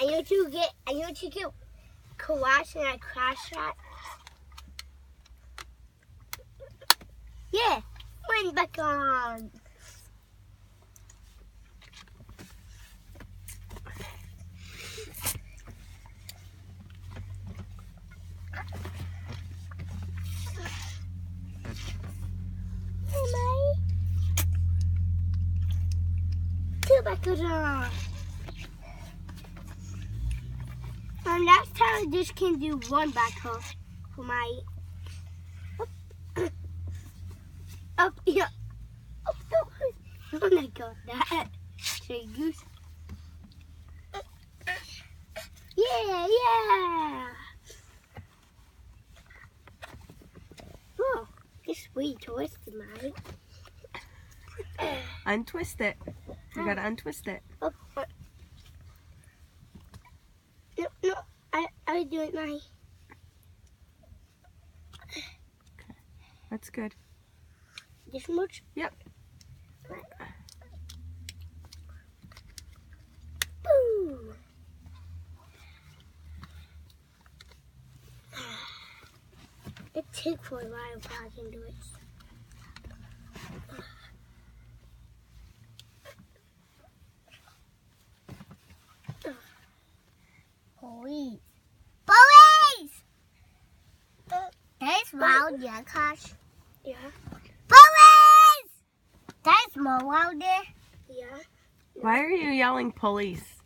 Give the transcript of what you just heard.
I need to get crash and I crash that. Yeah, went back on. Two back on. Last time I just can do one backhoe for my up here. Oh my god, that goose. Yeah. Oh, this we twisted mine. Untwist it. You gotta untwist it. Oh, no, I do it now. That's good. This much? Yep. Boo! It takes for a while before I can do it. Police! Police! That's loud, yeah, Kosh. Yeah. Police! That's more louder. Yeah. Why are you yelling police?